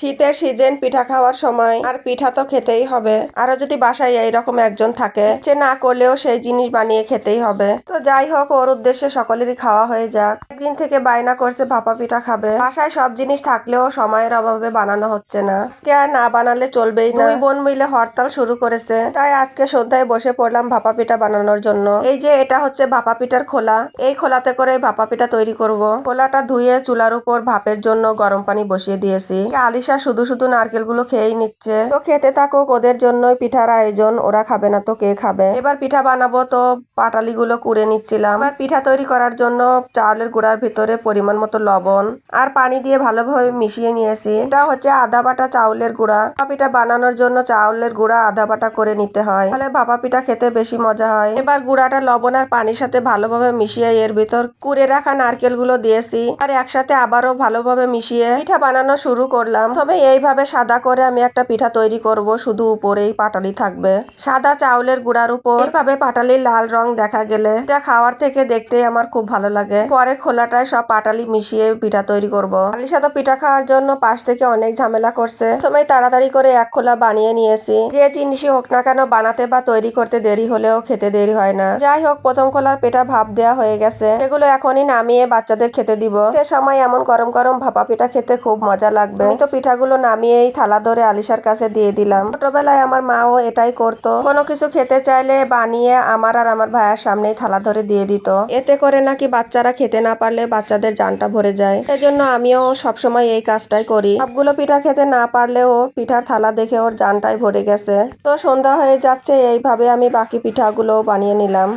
শীতের সিজন, পিঠা খাওয়ার সময় আর পিঠা তো খেতেই হবে। আরো যদি বাসায় এইরকম একজন থাকে, ইচ্ছে না করলেও সেই জিনিস বানিয়ে খেতেই হবে। তো যাই হোক, ওর উদ্দেশ্যে সকলেরই খাওয়া হয়ে যাক। একদিন থেকে বায়না করছে ভাপা পিঠা খাবে। বাসায় সব জিনিস থাকলেও সময়ের অভাবে বানানো হচ্ছে না। আজকে আর না বানালে চলবেই না। দুই বোন মিলে হরতাল শুরু করেছে, তাই আজকে সন্ধ্যায় বসে পড়লাম ভাপা পিঠা বানানোর জন্য। এই যে এটা হচ্ছে ভাপা পিঠার খোলা, এই খোলাতে করে ভাপা পিঠা তৈরি করব। খোলাটা ধুয়ে চুলার উপর ভাপের জন্য গরম পানি বসিয়ে দিয়েছি। আলিশা শুধু শুধু নারকেল গুলো খেয়েই নিচ্ছে। তো খেতে থাকুক, ওদের জন্যই পিঠার আয়োজন, ওরা খাবে না তো কে খাবে। এবার পিঠা বানাবো, তো পাটালি গুলো কুড়ে নিচ্ছিলাম। এবার পিঠা তৈরি করার জন্য চাউলের গুঁড়ার ভিতরে পরিমাণ মতো লবণ আর পানি দিয়ে ভালোভাবে মিশিয়ে নিয়েছি। এটা হচ্ছে আধা বাটা চাউলের গুঁড়া। ভাপা পিঠা বানানোর জন্য চাউলের গুঁড়া আধা বাটা করে নিতে হয়, তাহলে ভাপা পিঠা খেতে বেশি মজা হয়। এবার গুঁড়াটা লবণ আর পানির সাথে ভালোভাবে মিশিয়ে এর ভিতর কুড়ে রাখা নারকেল গুলো দিয়েছি আর একসাথে আবারও ভালোভাবে মিশিয়ে পিঠা বানানো শুরু করলাম। তবে এইভাবে সাদা করে আমি একটা পিঠা তৈরি করব, শুধু উপরেই পাটালি থাকবে। সাদা চাউলের গুঁড়ার উপর এইভাবে পাটালির লাল রং দেখা গেলে এটা খাওয়ার থেকে দেখতে আমার খুব ভালো লাগে। পরে খোলাটায় সব পাটালি মিশিয়ে পিঠা তৈরি করব। আলিশা তো পিঠা খাওয়ার জন্য পাশ থেকে অনেক ঝামেলা করছে, তবে তাড়াতাড়ি করে এক খোলা বানিয়ে নিয়েছি। যে জিনিসই হোক না কেন, বানাতে বা তৈরি করতে দেরি হলেও খেতে দেরি হয় না। যাই হোক, প্রথম খোলার পিঠা ভাপ দেওয়া হয়ে গেছে, এগুলো এখনই নামিয়ে বাচ্চাদের খেতে দিব। সে সময় এমন গরম গরম ভাপা পিঠা খেতে খুব মজা লাগবে। আমি তো পিঠাগুলো নামিয়েই থালা ধরে আলিশার কাছে দিয়ে দিলাম। ছোটবেলায় আমার মাও এটাই করতো, কোনো কিছু খেতে চাইলে বানিয়ে আমার আর আমার ভাইয়ের সামনেই থালা ধরে দিয়ে দিত। এতে করে নাকি বাচ্চারা খেতে না পারলে বাচ্চাদের জানটা ভরে যায়। সেজন্য আমিও সবসময় এই কাজটাই করি। সবগুলো পিঠা খেতে না পারলেও পিঠার থালা দেখে ওর জানটাই ভরে গেছে। তো সন্ধ্যা হয়ে যাচ্ছে, এইভাবে আমি বাকি পিঠাগুলো বানিয়ে নিলাম।